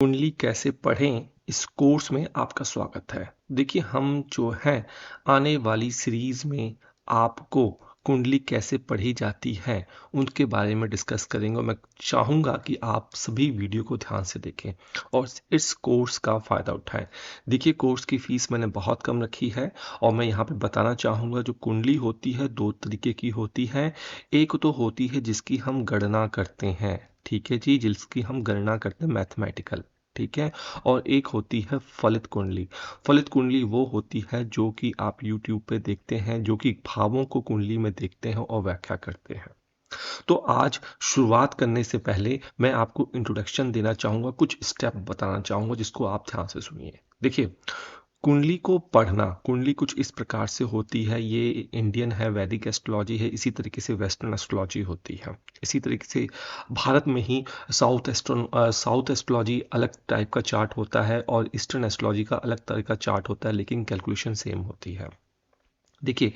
कुंडली कैसे पढ़ें इस कोर्स में आपका स्वागत है। देखिए हम जो है आने वाली सीरीज में आपको कुंडली कैसे पढ़ी जाती है उनके बारे में डिस्कस करेंगे। मैं चाहूँगा कि आप सभी वीडियो को ध्यान से देखें और इस कोर्स का फ़ायदा उठाएं। देखिए कोर्स की फ़ीस मैंने बहुत कम रखी है और मैं यहाँ पे बताना चाहूँगा जो कुंडली होती है दो तरीके की होती है। एक तो होती है जिसकी हम गणना करते हैं, ठीक है जी, जिसकी हम गणना करते हैं मैथमेटिकल, ठीक है। और एक होती है फलित कुंडली। फलित कुंडली वो होती है जो कि आप यूट्यूब पे देखते हैं, जो कि भावों को कुंडली में देखते हैं और व्याख्या करते हैं। तो आज शुरुआत करने से पहले मैं आपको इंट्रोडक्शन देना चाहूँगा, कुछ स्टेप बताना चाहूँगा जिसको आप ध्यान से सुनिए। देखिए कुंडली को पढ़ना, कुंडली कुछ इस प्रकार से होती है, ये इंडियन है, वैदिक एस्ट्रोलॉजी है, इसी तरीके से वेस्टर्न एस्ट्रोलॉजी होती है। इसी तरीके से भारत में ही साउथ एस्ट्रोलॉजी अलग टाइप का चार्ट होता है और ईस्टर्न एस्ट्रोलॉजी का अलग तरह का चार्ट होता है, लेकिन कैलकुलेशन सेम होती है। देखिए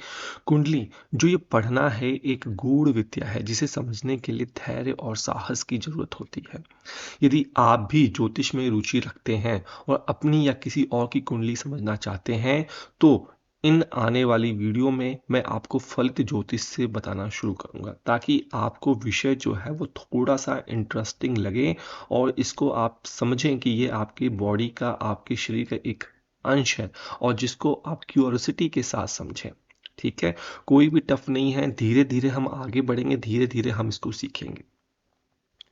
कुंडली जो ये पढ़ना है एक गूढ़ विद्या है जिसे समझने के लिए धैर्य और साहस की जरूरत होती है। यदि आप भी ज्योतिष में रुचि रखते हैं और अपनी या किसी और की कुंडली समझना चाहते हैं तो इन आने वाली वीडियो में मैं आपको फलित ज्योतिष से बताना शुरू करूंगा ताकि आपको विषय जो है वो थोड़ा सा इंटरेस्टिंग लगे और इसको आप समझें कि ये आपकी बॉडी का, आपके शरीर का एक अंश है और जिसको आप क्यूरियोसिटी के साथ समझें। ठीक है, कोई भी टफ नहीं है, धीरे धीरे हम आगे बढ़ेंगे, धीरे धीरे हम इसको सीखेंगे।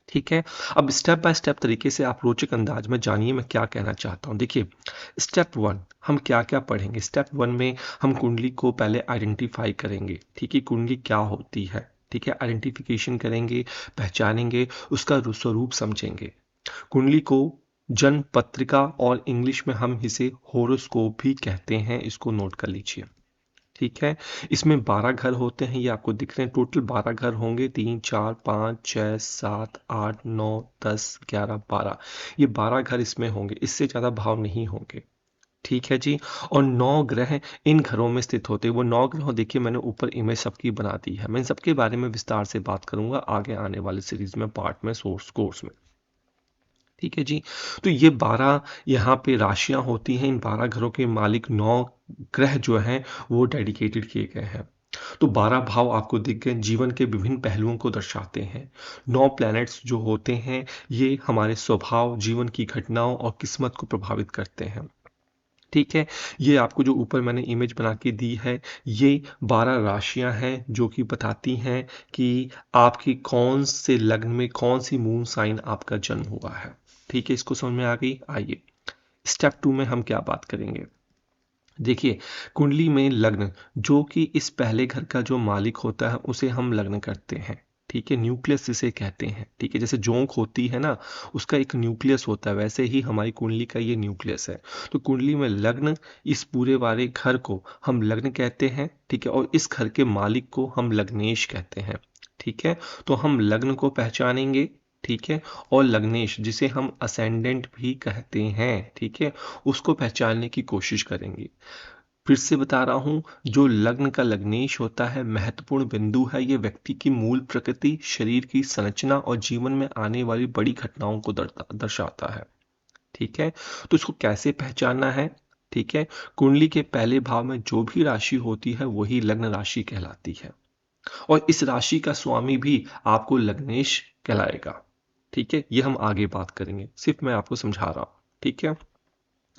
ठीक है, अब स्टेप बाय स्टेप तरीके से आप रोचक अंदाज में जानिए मैं क्या कहना चाहता हूँ। देखिए स्टेप वन हम क्या क्या पढ़ेंगे। स्टेप वन में हम कुंडली को पहले आइडेंटिफाई करेंगे, ठीक है, कुंडली क्या होती है, ठीक है, आइडेंटिफिकेशन करेंगे, पहचानेंगे, उसका स्वरूप समझेंगे। कुंडली को जन्म पत्रिका और इंग्लिश में हम इसे होरोस्कोप भी कहते हैं, इसको नोट कर लीजिए। ठीक है, इसमें 12 घर होते हैं, ये आपको दिख रहे हैं, टोटल 12 घर होंगे, 3 4 5 6 7 8 9 10 11 12, ये 12 घर इसमें होंगे, इससे ज़्यादा भाव नहीं होंगे। ठीक है जी, और 9 ग्रह इन घरों में स्थित होते हैं। वो 9 ग्रह देखिए मैंने ऊपर इमेज सबकी बना दी है, मैं इन सबके बारे में विस्तार से बात करूंगा आगे आने वाले सीरीज में, पार्ट में, सोर्स कोर्स में। ठीक है जी, तो ये 12 यहाँ पे राशियां होती हैं। इन 12 घरों के मालिक 9 ग्रह जो हैं वो डेडिकेटेड किए गए हैं। तो 12 भाव आपको दिख गए, जीवन के विभिन्न पहलुओं को दर्शाते हैं। 9 प्लैनेट्स जो होते हैं ये हमारे स्वभाव, जीवन की घटनाओं और किस्मत को प्रभावित करते हैं। ठीक है, ये आपको जो ऊपर मैंने इमेज बना के दी है, ये 12 राशियां हैं जो कि बताती हैं कि आपकी कौन से लग्न में कौन सी मून साइन आपका जन्म हुआ है। ठीक है, इसको समझ में आ गई। आइए स्टेप टू में हम क्या बात करेंगे। देखिए कुंडली में लग्न जो कि इस पहले घर का जो मालिक होता है उसे हम लग्न करते हैं। ठीक है, न्यूक्लियस जिसे कहते हैं। ठीक है, जैसे जोंक होती है ना, उसका एक न्यूक्लियस होता है, वैसे ही हमारी कुंडली का ये न्यूक्लियस है। तो कुंडली में लग्न, इस पूरे वाले घर को हम लग्न कहते हैं। ठीक है, और इस घर के मालिक को हम लग्नेश कहते हैं। ठीक है, तो हम लग्न को पहचानेंगे। ठीक है, और लग्नेश जिसे हम असेंडेंट भी कहते हैं, ठीक है, उसको पहचानने की कोशिश करेंगे। फिर से बता रहा हूं, जो लग्न का लग्नेश होता है महत्वपूर्ण बिंदु है, ये व्यक्ति की मूल प्रकृति, शरीर की संरचना और जीवन में आने वाली बड़ी घटनाओं को दर्शाता है। ठीक है, तो इसको कैसे पहचानना है। ठीक है, कुंडली के पहले भाव में जो भी राशि होती है वही लग्न राशि कहलाती है और इस राशि का स्वामी भी आपको लग्नेश कहलाएगा। ठीक है, ये हम आगे बात करेंगे, सिर्फ मैं आपको समझा रहा हूं। ठीक है,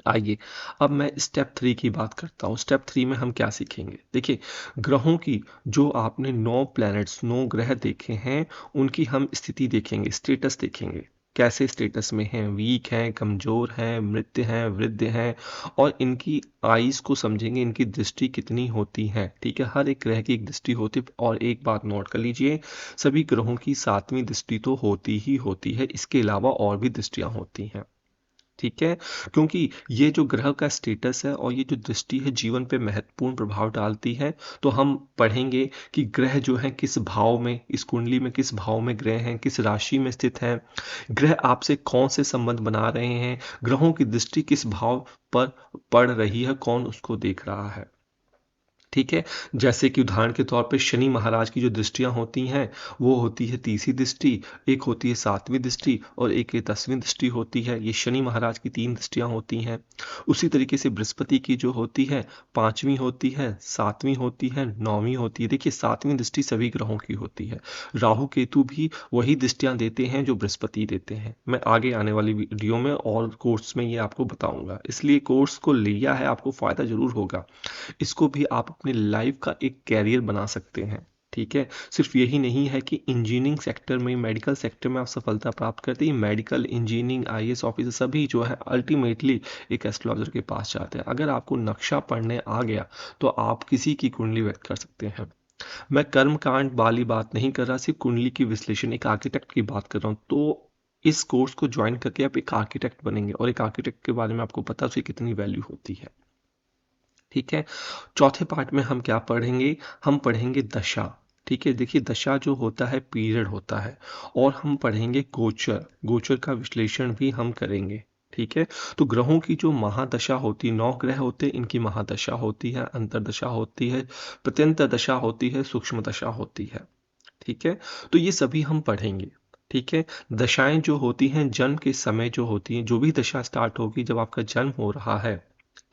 आइए अब मैं स्टेप थ्री की बात करता हूँ। स्टेप थ्री में हम क्या सीखेंगे। देखिए ग्रहों की, जो आपने 9 प्लैनेट्स 9 ग्रह देखे हैं उनकी हम स्थिति देखेंगे, स्टेटस देखेंगे, कैसे स्टेटस में हैं, वीक हैं, कमजोर हैं, मृत हैं, वृद्ध हैं, और इनकी आईज को समझेंगे, इनकी दृष्टि कितनी होती है। ठीक है, हर एक ग्रह की एक दृष्टि होती है। और एक बात नोट कर लीजिए, सभी ग्रहों की 7वीं दृष्टि तो होती ही होती है, इसके अलावा और भी दृष्टियां होती हैं। ठीक है, क्योंकि ये जो ग्रह का स्टेटस है और ये जो दृष्टि है जीवन पे महत्वपूर्ण प्रभाव डालती है। तो हम पढ़ेंगे कि ग्रह जो है किस भाव में, इस कुंडली में किस भाव में ग्रह हैं, किस राशि में स्थित हैं, ग्रह आपसे कौन से संबंध बना रहे हैं, ग्रहों की दृष्टि किस भाव पर पड़ रही है, कौन उसको देख रहा है। ठीक है। जैसे कि उदाहरण के तौर पे शनि महाराज की जो दृष्टियां होती हैं वो होती है तीसरी दृष्टि, एक होती है सातवीं दृष्टि और एक ये 10वीं दृष्टि होती है। ये शनि महाराज की 3 दृष्टियां होती हैं। उसी तरीके से बृहस्पति की जो होती है 5वीं होती है, 7वीं होती है, 9वीं होती है। देखिए 7वीं दृष्टि सभी ग्रहों की होती है। राहु केतु भी वही दृष्टियां देते हैं जो बृहस्पति देते हैं। मैं आगे आने वाली वीडियो में और कोर्स में ये आपको बताऊंगा, इसलिए कोर्स को लिया है, आपको फायदा जरूर होगा। इसको भी आप अपनी लाइफ का एक कैरियर बना सकते हैं। ठीक है। सिर्फ यही नहीं है कि इंजीनियरिंग सेक्टर में, मेडिकल सेक्टर में आप सफलता प्राप्त करते हैं। मेडिकल, इंजीनियरिंग, आईएएस ऑफिसर सभी जो है अल्टीमेटली एक एस्ट्रोलॉजर के पास जाते हैं। अगर आपको नक्शा पढ़ने आ गया तो आप किसी की कुंडली व्यक्त कर सकते हैं। मैं कर्म कांड वाली बात नहीं कर रहा, सिर्फ कुंडली की विश्लेषण, एक आर्किटेक्ट की बात कर रहा हूँ। तो इस कोर्स को ज्वाइन करके आप एक आर्किटेक्ट बनेंगे और एक आर्किटेक्ट के बारे में आपको पता उसकी कितनी वैल्यू होती है। ठीक है। चौथे पार्ट में हम क्या पढ़ेंगे? हम पढ़ेंगे दशा। ठीक है। देखिए दशा जो होता है पीरियड होता है, और हम पढ़ेंगे गोचर। गोचर का विश्लेषण भी हम करेंगे। ठीक है। तो ग्रहों की जो महादशा होती है, 9 ग्रह होते हैं, इनकी महादशा होती है, अंतरदशा होती है, प्रत्यंतर दशा होती है, सूक्ष्म दशा होती है। ठीक है। तो ये सभी हम पढ़ेंगे। ठीक है। दशाएं जो होती हैं जन्म के समय जो होती हैं, जो भी दशा स्टार्ट होगी जब आपका जन्म हो रहा है,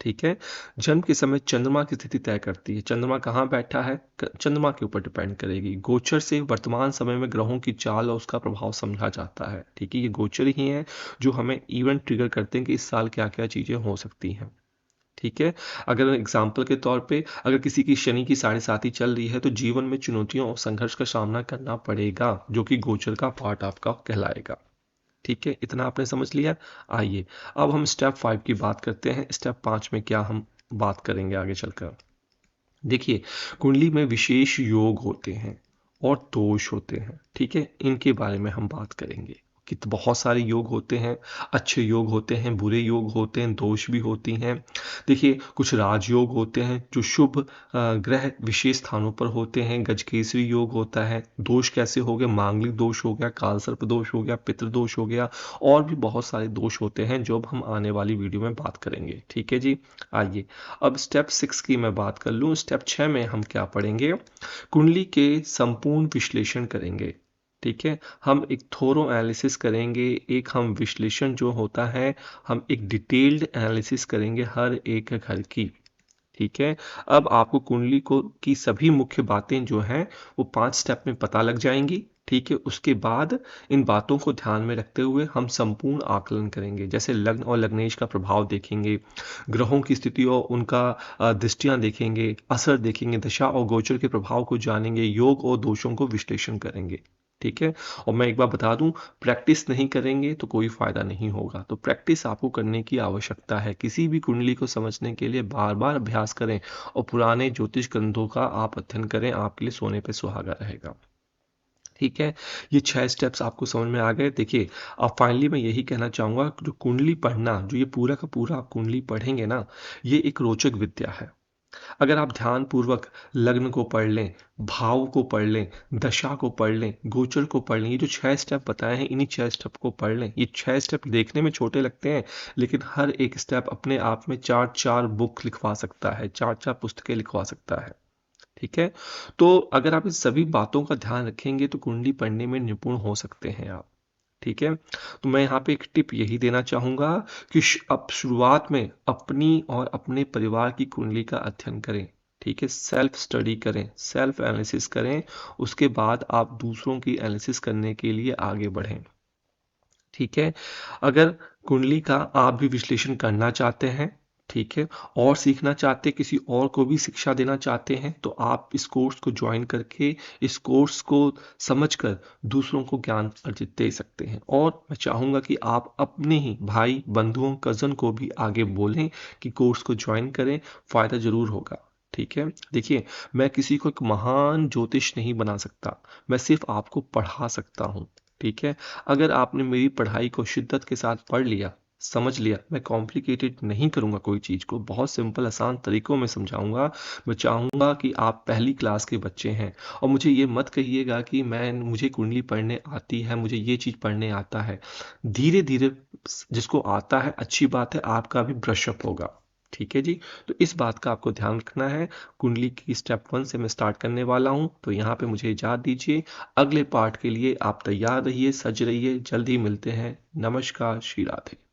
ठीक है, जन्म के समय चंद्रमा की स्थिति तय करती है। चंद्रमा कहाँ बैठा है, चंद्रमा के ऊपर डिपेंड करेगी। गोचर से वर्तमान समय में ग्रहों की चाल और उसका प्रभाव समझा जाता है। ठीक है। ये गोचर ही है जो हमें इवेंट ट्रिगर करते हैं कि इस साल क्या क्या चीजें हो सकती हैं। ठीक है। अगर एग्जाम्पल के तौर पे अगर किसी की शनि की 7.5 चल रही है तो जीवन में चुनौतियों और संघर्ष का सामना करना पड़ेगा, जो कि गोचर का पार्ट आपका कहलाएगा। ठीक है। इतना आपने समझ लिया। आइए अब हम स्टेप 5 की बात करते हैं। स्टेप 5 में क्या हम बात करेंगे आगे चलकर? देखिए कुंडली में विशेष योग होते हैं और दोष होते हैं। ठीक है। इनके बारे में हम बात करेंगे कि तो बहुत सारे योग होते हैं। अच्छे योग होते हैं, बुरे योग होते हैं, दोष भी होती हैं। देखिए कुछ राजयोग होते हैं जो शुभ ग्रह विशेष स्थानों पर होते हैं। गजकेसरी योग होता है। दोष कैसे हो गए? मांगलिक दोष हो गया, कालसर्प दोष हो गया, पितृदोष हो गया, और भी बहुत सारे दोष होते हैं जो अब हम आने वाली वीडियो में बात करेंगे। ठीक है जी। आइए अब स्टेप 6 की मैं बात कर लूँ। स्टेप 6 में हम क्या पढ़ेंगे? कुंडली के संपूर्ण विश्लेषण करेंगे। ठीक है। हम एक थोरो एनालिसिस करेंगे, एक हम विश्लेषण जो होता है, हम एक डिटेल्ड एनालिसिस करेंगे हर एक घर की। ठीक है। अब आपको कुंडली को की सभी मुख्य बातें जो हैं वो 5 स्टेप में पता लग जाएंगी। ठीक है। उसके बाद इन बातों को ध्यान में रखते हुए हम संपूर्ण आकलन करेंगे, जैसे लग्न और लग्नेश का प्रभाव देखेंगे, ग्रहों की स्थिति और उनका दृष्टियां देखेंगे, असर देखेंगे, दशा और गोचर के प्रभाव को जानेंगे, योग और दोषों को विश्लेषण करेंगे। ठीक है। और मैं एक बार बता दूं, प्रैक्टिस नहीं करेंगे तो कोई फायदा नहीं होगा। तो प्रैक्टिस आपको करने की आवश्यकता है। किसी भी कुंडली को समझने के लिए बार बार अभ्यास करें और पुराने ज्योतिष ग्रंथों का आप अध्ययन करें, आपके लिए सोने पे सुहागा रहेगा। ठीक है। ये 6 स्टेप्स आपको समझ में आ गए। देखिए अब फाइनली मैं यही कहना चाहूंगा, जो कुंडली पढ़ना, जो ये पूरा का पूरा आप कुंडली पढ़ेंगे ना, ये एक रोचक विद्या है। अगर आप ध्यान पूर्वक लग्न को पढ़ लें, भाव को पढ़ लें, दशा को पढ़ लें, गोचर को पढ़ लें, ये जो 6 स्टेप बताए हैं, इन्हीं 6 स्टेप को पढ़ लें। ये 6 स्टेप देखने में छोटे लगते हैं, लेकिन हर एक स्टेप अपने आप में 4-4 बुक लिखवा सकता है, 4-4 पुस्तकें लिखवा सकता है। ठीक है। तो अगर आप इन सभी बातों का ध्यान रखेंगे तो कुंडली पढ़ने में निपुण हो सकते हैं आप। ठीक है। तो मैं यहाँ पे एक टिप यही देना चाहूंगा कि अब शुरुआत में अपनी और अपने परिवार की कुंडली का अध्ययन करें। ठीक है। सेल्फ स्टडी करें, सेल्फ एनालिसिस करें। उसके बाद आप दूसरों की एनालिसिस करने के लिए आगे बढ़ें। ठीक है। अगर कुंडली का आप भी विश्लेषण करना चाहते हैं, ठीक है, और सीखना चाहते हैं, किसी और को भी शिक्षा देना चाहते हैं, तो आप इस कोर्स को ज्वाइन करके इस कोर्स को समझकर दूसरों को ज्ञान अर्जित दे सकते हैं। और मैं चाहूँगा कि आप अपने ही भाई बंधुओं कज़न को भी आगे बोलें कि कोर्स को ज्वाइन करें, फ़ायदा ज़रूर होगा। ठीक है। देखिए मैं किसी को एक महान ज्योतिष नहीं बना सकता, मैं सिर्फ आपको पढ़ा सकता हूँ। ठीक है। अगर आपने मेरी पढ़ाई को शिद्दत के साथ पढ़ लिया, समझ लिया, मैं कॉम्प्लिकेटेड नहीं करूँगा कोई चीज़ को, बहुत सिंपल आसान तरीकों में समझाऊंगा। मैं चाहूँगा कि आप पहली क्लास के बच्चे हैं और मुझे ये मत कहिएगा कि मुझे कुंडली पढ़ने आती है, मुझे ये चीज़ पढ़ने आता है। धीरे धीरे जिसको आता है अच्छी बात है, आपका भी ब्रशअप होगा। ठीक है जी। तो इस बात का आपको ध्यान रखना है। कुंडली की स्टेप 1 से मैं स्टार्ट करने वाला हूँ, तो यहाँ पे मुझे इजाज़त दीजिए। अगले पार्ट के लिए आप तैयार रहिए, सज रहिए, जल्द ही मिलते हैं। नमस्कार, श्री राधे।